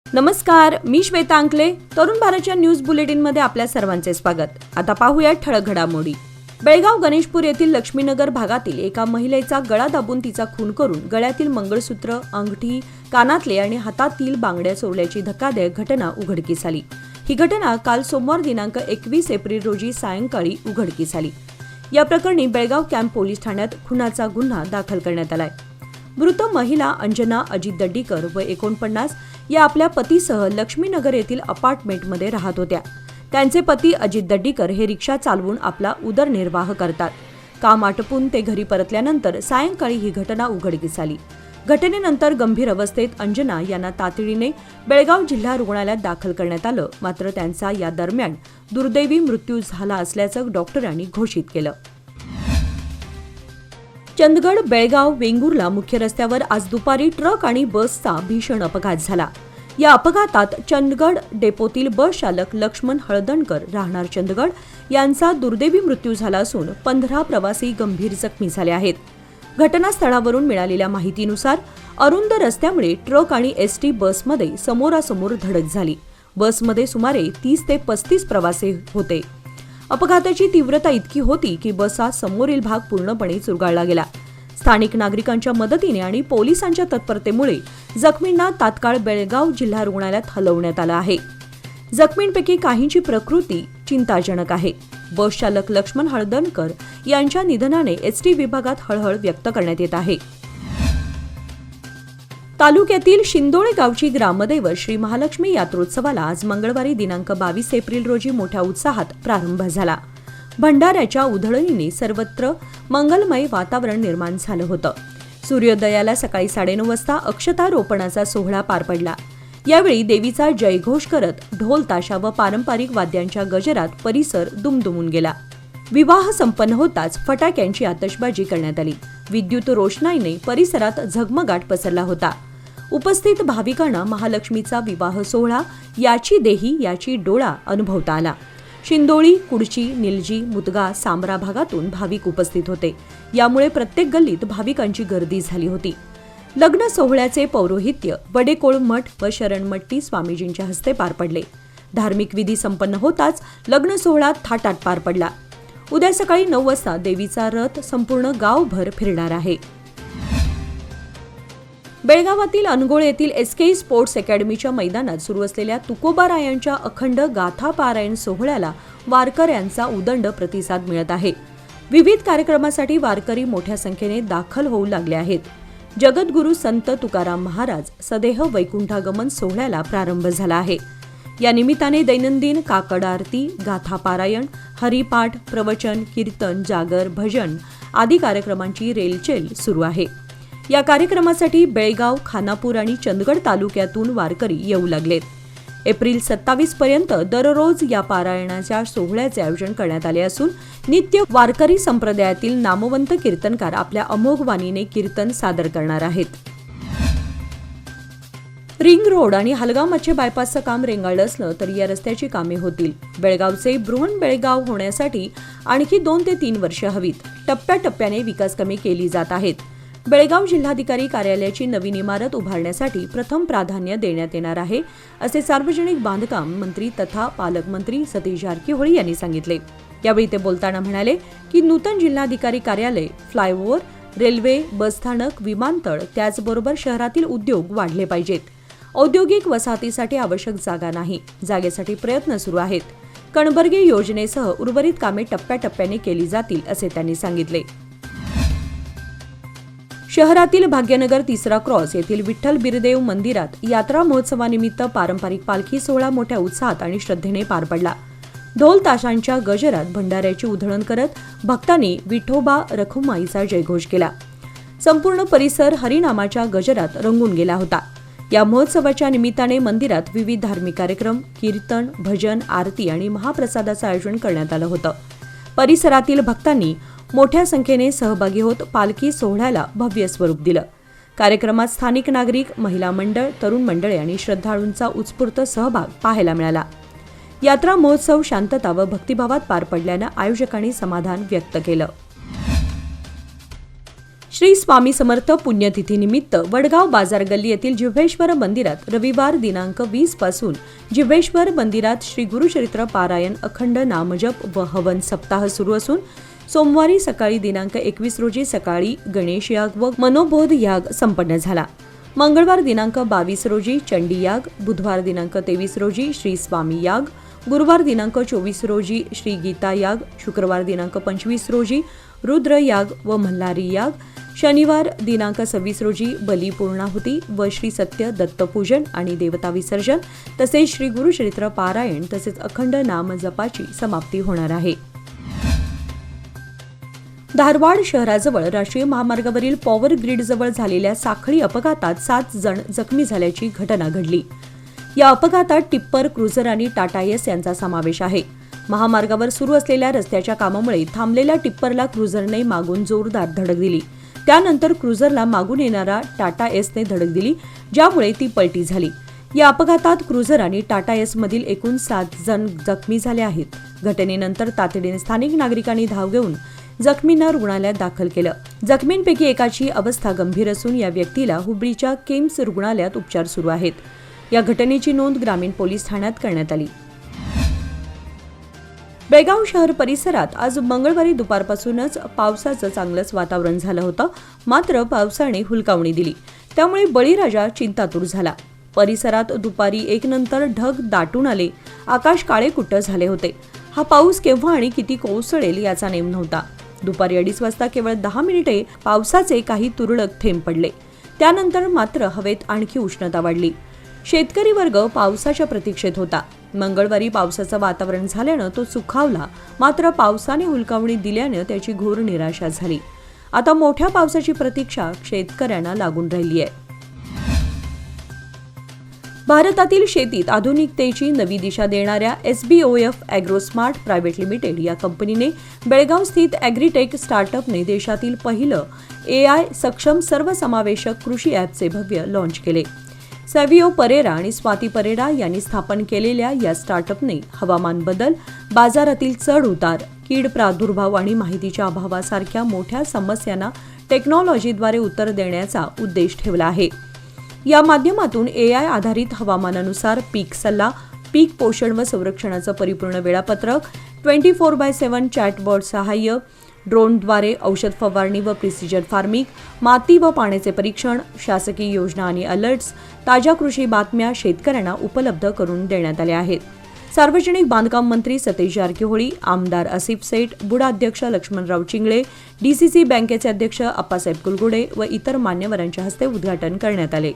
नमस्कार, मी श्वेता अंकले. तरुण भारतच्या न्यूज बुलेटिनमध्ये आपल्या सर्वांचे स्वागत. आता पाहूया ठळक घडामोडी. बेळगाव गणेशपूर येथील लक्ष्मीनगर भागातील एका महिलेचा गळा दाबून तिचा खून करून गळ्यातील मंगळसूत्र, अंगठी, कानातले आणि हातातील बांगड्या चोरल्याची धक्कादायक घटना उघडकीस आली. ही घटना काल सोमवार दिनांक 21 एप्रिल रोजी सायंकाळी उघडकीस आली. या प्रकरणी बेळगाव कॅम्प पोलीस ठाण्यात खुनाचा गुन्हा दाखल करण्यात आलाय. मृत महिला अंजना अजित दड्डीकर व 49 या आपल्या पतीसह लक्ष्मीनगर येथील अपार्टमेंटमध्ये राहत होत्या. त्यांचे पती अजित दड्डीकर हे रिक्षा चालवून आपला उदरनिर्वाह करतात. काम आटपून ते घरी परतल्यानंतर सायंकाळी ही घटना उघडकीस आली. घटनेनंतर गंभीर अवस्थेत अंजना यांना तातडीने बेळगाव जिल्हा रुग्णालयात दाखल करण्यात आलं. मात्र त्यांचा या दरम्यान दुर्दैवी मृत्यू झाला असल्याचं डॉक्टरांनी घोषित केलं. चंदगड बेळगाव वेंगुर्ला मुख्य रस्त्यावर आज दुपारी ट्रक आणि बसचा भीषण अपघात झाला. या अपघातात चंदगड डेपोतील बस चालक लक्ष्मण हळदणकर राहणार चंदगड यांचा दुर्दैवी मृत्यू झाला असून 15 प्रवासी गंभीर जखमी झाले आहेत. घटनास्थळावरून मिळालेल्या माहितीनुसार अरुंद रस्त्यामुळे ट्रक आणि एसटी बसमध्ये समोरासमोर धडक झाली. बसमध्ये सुमारे 30 ते 35 प्रवासी होते. अपघाताची तीव्रता इतकी होती की बसचा समोरील भाग पूर्णपणे चुरगाळला गेला. स्थानिक नागरिकांच्या मदतीने आणि पोलिसांच्या तत्परतेमुळे जखमींना तात्काळ बेळगाव जिल्हा रुग्णालयात हलवण्यात आलं आहे. जखमींपैकी काहींची प्रकृती चिंताजनक आहे. बस चालक लक्ष्मण हळदणकर यांच्या निधनाने एसटी विभागात हळहळ व्यक्त करण्यात येत आहे. तालुक्यातील शिंदोळे गावची ग्रामदैवत श्री महालक्ष्मी यात्रोत्सवाला आज मंगळवारी दिनांक 22 एप्रिल रोजी मोठ्या उत्साहात प्रारंभ झाला. भंडाऱ्याच्या उधळणीने सर्वत्र मंगलमय वातावरण निर्माण झालं होतं. सूर्योदयाला सकाळी 9:30 वाजता अक्षतारोपणाचा सोहळा पार पडला. यावेळी देवीचा जयघोष करत ढोल ताशा व पारंपरिक वाद्यांच्या गजरात परिसर दुमदुमून गेला. विवाह संपन्न होताच फटाक्यांची आतषबाजी करण्यात आली. विद्युत रोषणाईने परिसरात झगमगाट पसरला होता. उपस्थित भाविकांना महालक्ष्मीचा विवाह सोहळा याची देही याची डोळा अनुभवता आला. शिंदोळी, कुडची, निलजी, मुदगा, सांबरा भागातून भाविक उपस्थित होते. यामुळे प्रत्येक गल्लीत भाविकांची गर्दी झाली होती. लग्न सोहळ्याचे पौरोहित्य वडेकोळ मठ व शरणमट्टी स्वामीजींच्या हस्ते पार पडले. धार्मिक विधी संपन्न होताच लग्न सोहळा थाटात पार पडला. उद्या सकाळी 9 वाजता देवीचा रथ संपूर्ण गावभर फिरणार आहे. बेळगावातील अनगोळ येथील एसके स्पोर्ट्स अकॅडमीच्या मैदानात सुरू असलेल्या तुकोबारायांच्या अखंड गाथा पारायण सोहळ्याला वारकऱ्यांचा उदंड प्रतिसाद मिळत आहे. विविध कार्यक्रमासाठी वारकरी मोठ्या संख्येने दाखल होऊ लागले आहेत. जगद्गुरू संत तुकाराम महाराज सदेह वैकुंठागमन सोहळ्याला प्रारंभ झाला आहे. या निमित्ताने दैनंदिन काकड आरती, गाथा पारायण, हरिपाठ, प्रवचन, कीर्तन, जागर, भजन आदी कार्यक्रमांची रेलचेल सुरू आहे. या कार्यक्रमासाठी बेळगाव, खानापूर आणि चंदगड तालुक्यातून वारकरी येऊ लागलेत. एप्रिल 27 पर्यंत दररोज या पारायणाच्या सोहळ्याचे आयोजन करण्यात आले असून नित्य वारकरी संप्रदायातील नामवंत कीर्तनकार आपल्या अमोघ वाणीने कीर्तन सादर करणार आहेत. रिंग रोड आणि हलगाव मच्छे बायपासचं काम रेंगाळलं असलं तरी या रस्त्याची कामे होतील. बेळगावचे बृहन बेळगाव होण्यासाठी आणखी 2 ते 3 वर्षे हवीत. टप्प्याटप्प्याने विकास कामे केली जात आहेत. बेळगाव जिल्हाधिकारी कार्यालयाची नवीन इमारत उभारण्यासाठी प्रथम प्राधान्य देण्यात येणार आहे, असे सार्वजनिक बांधकाम मंत्री तथा पालकमंत्री सतीश जारकीहोळी यांनी सांगितले. यावेळी ते बोलताना म्हणाले की नूतन जिल्हाधिकारी कार्यालय, फ्लायओव्हर, रेल्वे, बसस्थानक, विमानतळ त्याचबरोबर शहरातील उद्योग वाढले पाहिजेत. औद्योगिक वसाहतीसाठी आवश्यक जागा नाही. जागेसाठी प्रयत्न सुरू आहेत. कणबर्गे योजनेसह उर्वरित कामे टप्प्याटप्प्याने केली जातील, असे त्यांनी सांगितले. शहरातील भाग्यनगर 3रा क्रॉस येथील विठ्ठल बिरदेव मंदिरात यात्रा महोत्सवानिमित्त पारंपरिक पालखी सोहळा मोठ्या उत्साहात आणि श्रद्धेने पार पडला. ढोल ताशांच्या गजरात भंडाऱ्याची उधळण करत भक्तांनी विठोबा रखुमाईचा जयघोष केला. संपूर्ण परिसर हरिनामाच्या गजरात रंगून गेला होता. या महोत्सवाच्या निमित्ताने मंदिरात विविध धार्मिक कार्यक्रम, कीर्तन, भजन, आरती आणि महाप्रसादाचं आयोजन करण्यात आलं होतं. परिसरातील भक्तांनी मोठ्या संख्येने सहभागी होत पालखी सोहळ्याला भव्य स्वरूप दिलं. कार्यक्रमात स्थानिक नागरिक, महिला मंडळ, तरुण मंडळे आणि श्रद्धाळूंचा उत्स्फूर्त सहभाग पाहायला मिळाला. यात्रा महोत्सव शांतता व भक्तिभावात पार पडल्यानं आयोजकांनी समाधान व्यक्त केलं. श्री स्वामी समर्थ पुण्यतिथीनिमित्त वडगाव बाजार गल्ली येथील जिव्हेश्वर मंदिरात रविवार दिनांक 20 पासून जिव्हेश्वर मंदिरात श्री गुरुचरित्र पारायण अखंड नामजप व हवन सप्ताह सुरू असून सोमवारी सकाळी दिनांक 21 रोजी सकाळी गणेश याग व मनोबोध याग संपन्न झाला। मंगळवार दिनांक 22 रोजी चंडी याग, बुधवार दिनांक 23 रोजी श्री स्वामी याग, गुरुवार दिनांक 24 रोजी श्री गीता याग, शुक्रवार दिनांक 25 रोजी रुद्र याग व मल्हारी याग, शनिवार दिनांक 26 रोजी बली पूर्णाहुती व श्री सत्य दत्तपूजन आणि देवता विसर्जन तसेच श्री गुरुचरित्र पारायण तसेच अखंड नाम जपाची समाप्ती होणार आहे। धारवाड शहराजवळ राष्ट्रीय महामार्गावरील पॉवर ग्रीड जवळ झालेल्या साखळी अपघातात 7 जण जखमी झाल्याची घटना घडली। या अपघातात टिप्पर, क्रुझर आणि टाटा एस यांचा समावेश आहे। महामार्गावर सुरू असलेल्या रस्त्याच्या कामामुळे थांबलेल्या टिप्परला क्रुझरने मागून जोरदार धडक दिली। त्यानंतर क्रुझरला मागून येणारा टाटा एसने धडक दिली, ज्यामुळे ती पलटी झाली। या अपघातात क्रुझर आणि टाटा एस मधील एकूण 7 जण जखमी झाले आहेत। घटनेनंतर तातडीने स्थानिक नागरिकांनी धाव घेऊन जखमींना रुग्णालयात दाखल केलं। जखमींपैकी एकाची अवस्था गंभीर असून या व्यक्तीला हुबळीच्या किम्स रुग्णालयात उपचार सुरू आहेत। या घटनेची नोंद ग्रामीण पोलीस ठाण्यात करण्यात आली। बेळगाव शहर परिसरात आज मंगळवारी दुपारपासूनच पावसाचं चांगलंच वातावरण झालं होतं, मात्र पावसाने हुलकावणी दिली, त्यामुळे बळीराजा चिंतातूर झाला। परिसरात दुपारी 1 नंतर ढग दाटून आले, आकाश काळेकुट्ट झाले होते। हा पाऊस केव्हा आणि किती कोसळेल याचा नेम नव्हता। दुपारी 2:30 वाजता केवळ 10 मिनिटे पावसाचे काही तुरळक थेंब पडले, त्यानंतर मात्र हवेत आणखी उष्णता वाढली। शेतकरी वर्ग पावसाच्या प्रतीक्षेत होता। मंगळवारी पावसाचं वातावरण झाल्यानं तो सुखावला, मात्र पावसाने हुलकावणी दिल्यानं त्याची घोर निराशा झाली। आता मोठ्या पावसाची प्रतीक्षा शेतकऱ्यांना लागून राहिली आहे। भारतातील शेतीत आधुनिकतेची नवी दिशा देणाऱ्या SBOF ॲग्रोस्मार्ट प्रायव्हेट लिमिटेड या कंपनीने बेळगाव स्थित ॲग्रीटेक स्टार्टअपने देशातील पहिलं AI सक्षम सर्वसमावेशक कृषी ॲपचे भव्य लॉन्च केले। सॅव्हिओ परेरा आणि स्वाती परेरा यांनी स्थापन केलेल्या या स्टार्टअपने हवामान बदल, बाजारातील चढ उतार, कीड प्रादुर्भाव आणि माहितीच्या अभावासारख्या मोठ्या समस्यांना टेक्नॉलॉजीद्वारे उत्तर देण्याचा उद्देश ठेवला आहे। या माध्यमातून AI आधारित हवामानानुसार पीक सल्ला, पीक पोषण व संरक्षणाचं परिपूर्ण वेळापत्रक, 24/7 चॅटबॉट सहाय्य, ड्रोनद्वारे औषध फवारणी व प्रिसिजन फार्मिंग, माती व पाण्याचे परीक्षण, शासकीय योजना आणि अलर्ट्स, ताज्या कृषी बातम्या शेतकऱ्यांना उपलब्ध करून देण्यात आल्या आहेत। सार्वजनिक बांधकाम मंत्री सतीश जारकिहोळी, आमदार आसिफ सेठ, बुडा अध्यक्ष लक्ष्मणराव चिंगळे, DCC बँकेचे अध्यक्ष अप्पासाहेब कुलगुडे व इतर मान्यवरांच्या हस्ते उद्घाटन करण्यात आले।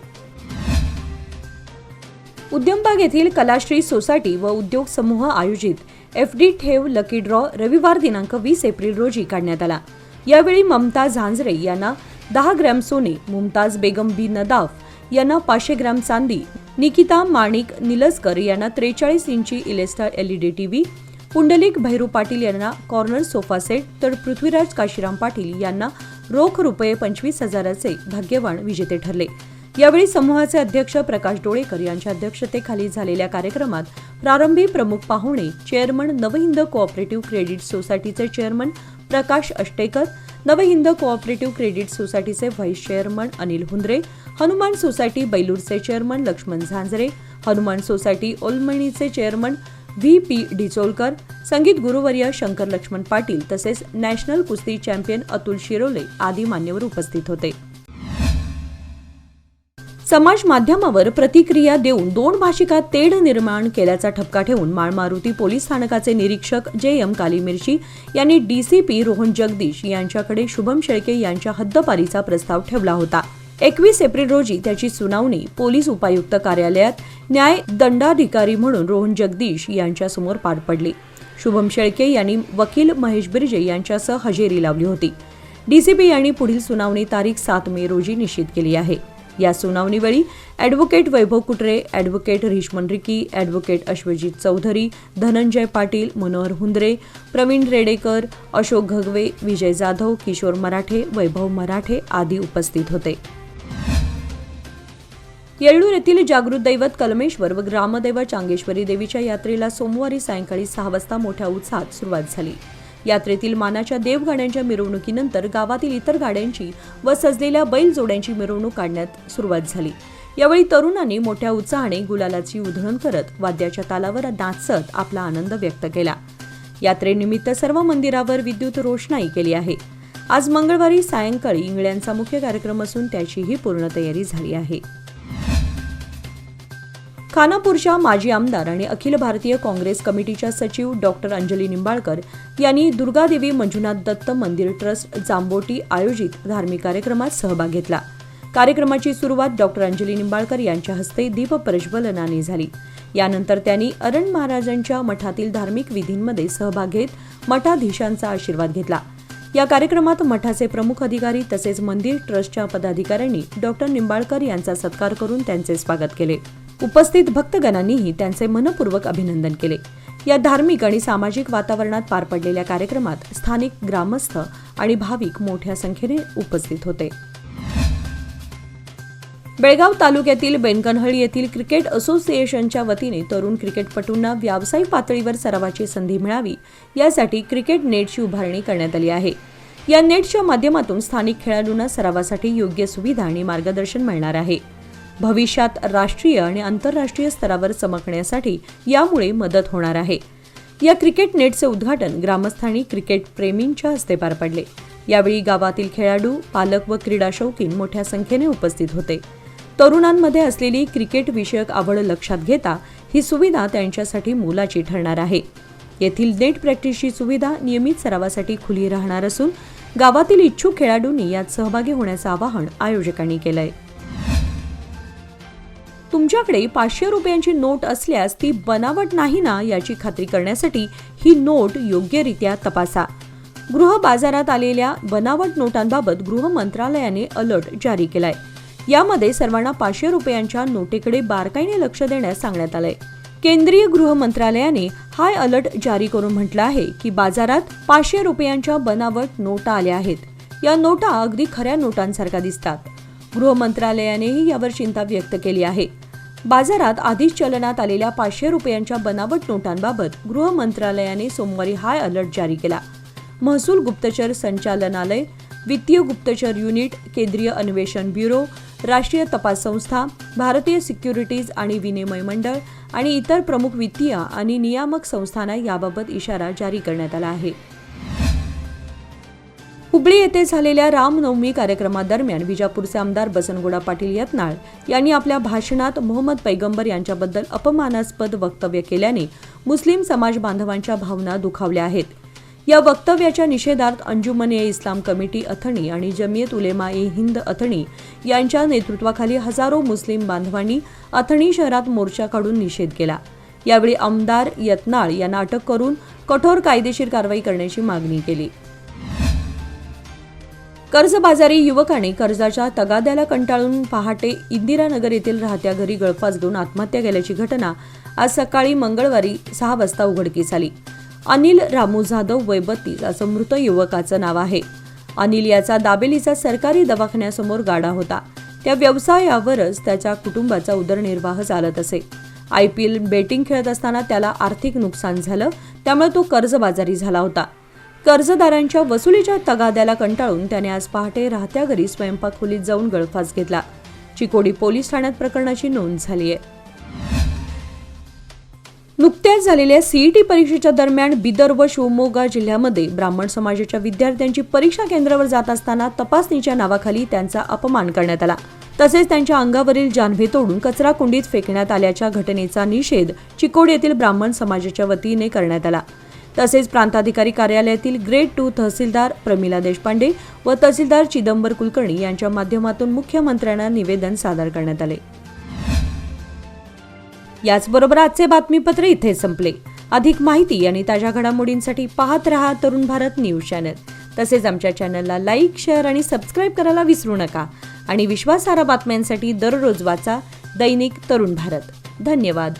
उद्यमबाग येथील कलाश्री सोसायटी व उद्योग समूह आयोजित FD ठेव लकी ड्रॉ रविवार दिनांक 20 एप्रिल रोजी काढण्यात आला। यावेळी ममता झांजरे यांना 10 ग्रॅम सोने, मुमताज बेगम बी नदाफ यांना 500 ग्रॅम चांदी, निकिता माणिक निलस्कर यांना 43 इंची इलेस्टा LED TV, पुंडलिक भैरू पाटील यांना कॉर्नर सोफा सेट, तर पृथ्वीराज काशीराम पाटील यांना रोख रुपये 25,000चे भाग्यवान विजेते ठरले। यावेळी समूहाचे अध्यक्ष प्रकाश डोळेकर यांच्या अध्यक्षतेखाली झालेल्या कार्यक्रमात प्रारंभी प्रमुख पाहुणे चेअरमन नवहिंद कोऑपरेटिव्ह क्रेडिट सोसायटीचे chairman Prakash Ashtekar, Navhind cooperative credit सोसायटीचे vice chairman Anil Hundre, Hanuman society बैलूरचे चेअरमन लक्ष्मण झांजरे, हनुमान सोसायटी ओलमणीचे चेअरमन VP डिचोलकर, संगीत गुरुवर्य शंकर लक्ष्मण पाटील तसेच नॅशनल कुस्ती चॅम्पियन अतुल शिरोले आदी मान्यवर उपस्थित होते। समाज माध्यमावर प्रतिक्रिया देऊन 2 भाषिकात तेढ निर्माण केल्याचा ठपका ठेवून माळमारुती पोलीस स्थानकाचे निरीक्षक JM कालीमिर्ची यांनी DCP रोहन जगदीश यांच्याकडे शुभम शेळके यांच्या हद्दपारीचा प्रस्ताव ठेवला होता। 21 एप्रिल रोजी त्याची सुनावणी पोलीस उपायुक्त कार्यालयात न्याय दंडाधिकारी म्हणून रोहन जगदीश यांच्यासमोर पार पडली। शुभम शेळके यांनी वकील महेश बिर्जे यांच्यासह हजेरी लावली होती। DCP यांनी पुढील सुनावणी तारीख 7 मे रोजी निश्चित केली आहे। या सुनावणीवेळी advocate Vaibhav Kutre, advocate Rishman Riki, advocate Ashwajit Chaudhari, Dhananjay Patil, Manohar Hundre, Pravin Redekar, Ashok Ghagve, Vijay Jadhav, Kishor Marathe, Vaibhav Marathe आदी उपस्थित होते। येळ्ळूर येथील जागृत दैवत कलमेश्वर व ग्रामदैवत चांगेश्वरी देवीच्या यात्रेला सोमवारी सायंकाळी 6 वाजता मोठ्या उत्साहात सुरुवात झाली। यात्रेतील मानाच्या देवगाड्यांच्या मिरवणुकीनंतर गावातील इतर गाड्यांची व सजलेल्या बैल जोड्यांची मिरवणूक काढण्यात सुरुवात झाली। यावेळी तरुणांनी मोठ्या उत्साहाने गुलालाची उधळण करत वाद्याच्या तालावर नाचत आपला आनंद व्यक्त केला। यात्रेनिमित्त सर्व मंदिरावर विद्युत रोषणाई केली आहे। आज मंगळवारी सायंकाळी इंगळ्यांचा मुख्य कार्यक्रम असून त्याचीही पूर्ण तयारी झाली आहे। खानापूरच्या माजी आमदार आणि अखिल भारतीय काँग्रेस कमिटीच्या सचिव डॉक्टर अंजली निंबाळकर यांनी दुर्गादेवी मंजुनाथ दत्त मंदिर ट्रस्ट जांबोटी आयोजित धार्मिक कार्यक्रमात सहभाग घेतला। कार्यक्रमाची सुरुवात डॉक्टर अंजली निंबाळकर यांच्या हस्ते दीप प्रज्वलनाने झाली। यानंतर त्यांनी अरण महाराजांच्या मठातील धार्मिक विधींमध्ये सहभाग घेत मठाधीशांचा आशीर्वाद घेतला। या कार्यक्रमात मठाचे प्रमुख अधिकारी तसेच मंदिर ट्रस्टच्या पदाधिकाऱ्यांनी डॉक्टर निंबाळकर यांचा सत्कार करून त्यांचे स्वागत केले। उपस्थित भक्तगणांनीही त्यांचे मनपूर्वक अभिनंदन केले। या धार्मिक आणि सामाजिक वातावरणात पार पडलेल्या कार्यक्रमात स्थानिक ग्रामस्थ आणि भाविक मोठ्या संख्येने उपस्थित होते। बेळगाव तालुक्यातील बेनकनहळ्ळी येथील क्रिकेट असोसिएशनच्या वतीने तरुण क्रिकेटपटूंना व्यावसायिक पातळीवर सरावाची संधी मिळावी यासाठी क्रिकेट नेटची उभारणी करण्यात आली आहे। या नेटच्या माध्यमातून स्थानिक खेळाडूंना सरावासाठी योग्य सुविधा आणि मार्गदर्शन मिळणार आहे। भविष्यात राष्ट्रीय आणि आंतरराष्ट्रीय स्तरावर चमकण्यासाठी यामुळे मदत होणार आहे। या क्रिकेट नेटचे उद्घाटन ग्रामस्थ आणि क्रिकेट प्रेमींच्या हस्ते पार पडले। यावेळी गावातील खेळाडू, पालक व क्रीडा शौकीन मोठ्या संख्येने उपस्थित होते। तरुणांमध्ये असलेली क्रिकेट विषयक आवड लक्षात घेता ही सुविधा त्यांच्यासाठी मोलाची ठरणार आहे। येथील नेट प्रॅक्टिसची सुविधा नियमित सरावासाठी खुली राहणार असून गावातील इच्छुक खेळाडूंनी यात सहभागी होण्याचं आवाहन आयोजकांनी केलंय। तुमच्याकडे 500 रुपयांची नोट असल्यास ती बनावट नाही ना याची खात्री करण्यासाठी ही नोट योग्यरित्या तपासा। गृह बाजारात आलेल्या बनावट नोटांबाबत गृह मंत्रालयाने अलर्ट जारी केलाय। यामध्ये सर्वांना 500 रुपयांच्या नोटेकडे बारकाईने लक्ष देण्यास सांगण्यात आलंय। केंद्रीय गृह मंत्रालयाने हाय अलर्ट जारी करून म्हटलं आहे की बाजारात 500 रुपयांच्या बनावट नोटा आल्या आहेत। या नोटा अगदी खऱ्या नोटांसारख्या दिसतात। गृह मंत्रालयानेही यावर चिंता व्यक्त केली आहे। बाजारात आधीच चलनात आलेल्या 500 रुपयांच्या बनावट नोटांबाबत गृह मंत्रालयाने सोमवारी हाय अलर्ट जारी केला। महसूल गुप्तचर संचालनालय, वित्तीय गुप्तचर युनिट, केंद्रीय अन्वेषण ब्युरो, राष्ट्रीय तपास संस्था, भारतीय सिक्युरिटीज आणि विनिमय मंडळ आणि इतर प्रमुख वित्तीय आणि नियामक संस्थांना याबाबत इशारा जारी करण्यात आला आहे। हुबळी येथे झालेल्या रामनवमी कार्यक्रमादरम्यान विजापूरचे आमदार बसनगौडा पाटील यत्नाळ यांनी आपल्या भाषणात मोहम्मद पैगंबर यांच्याबद्दल अपमानास्पद वक्तव्य केल्याने मुस्लिम समाज बांधवांच्या भावना दुखावल्या आहेत। या वक्तव्याच्या निषेधार्थ अंजुमन-ए-इस्लाम कमिटी अथणी आणि जमियत उलेमा-ए-हिंद अथणी यांच्या नेतृत्वाखाली हजारो मुस्लिम बांधवांनी अथणी शहरात मोर्चा काढून निषेध केला। यावेळी आमदार यत्नाळ यांना अटक करून कठोर कायदेशीर कारवाई करण्याची मागणी केली। कर्जबाजारी युवकाने कर्जाच्या तगाद्याला कंटाळून पहाटे इंदिरानगर येथील राहत्या घरी गळफास घेऊन आत्महत्या केल्याची घटना आज सकाळी मंगळवारी 6 वाजता उघडकीस आली। अनिल रामू जाधव वय 32 असं मृत युवकाचं नाव आहे। अनिल याचा दाबेलीचा सरकारी दवाखान्यासमोर गाडा होता। त्या व्यवसायावरच त्याच्या कुटुंबाचा उदरनिर्वाह चालत असे। IPL बेटिंग खेळत असताना त्याला आर्थिक नुकसान झालं, त्यामुळे तो कर्जबाजारी झाला होता। कर्जदारांच्या वसुलीच्या तगाद्याला कंटाळून त्याने आज पहाटे राहत्या घरी स्वयंपाक खोलीत जाऊन गळफास घेतला। चिकोडी पोलीस ठाण्यात प्रकरणाची नोंद झाली आहे। नुकत्याच झालेल्या CET परीक्षेच्या दरम्यान बिदर व शिवमोगा जिल्ह्यामध्ये ब्राह्मण समाजाच्या विद्यार्थ्यांची परीक्षा केंद्रावर जात असताना तपासणीच्या नावाखाली त्यांचा अपमान करण्यात आला। तसेच त्यांच्या अंगावरील जानवे तोडून कचरा कुंडीत फेकण्यात आल्याच्या घटनेचा निषेध चिकोडी येथील ब्राह्मण समाजाच्या वतीने करण्यात आला। तसेच प्रांताधिकारी कार्यालयातील ग्रेड 2 तहसीलदार प्रमिला देशपांडे व तहसीलदार चिदंबर कुलकर्णी यांच्या माध्यमातून मुख्यमंत्र्यांना निवेदन सादर करण्यात आले। याचबरोबर आजचे बातमीपत्र इथे संपले। अधिक माहिती आणि ताज्या घडामोडींसाठी पाहत रहा तरुण भारत न्यूज चॅनल। तसेच आमच्या चॅनलला लाईक, शेअर आणि सबस्क्राईब करायला विसरू नका आणि विश्वासार्ह बातम्यांसाठी दररोज वाचा दैनिक तरुण भारत। धन्यवाद।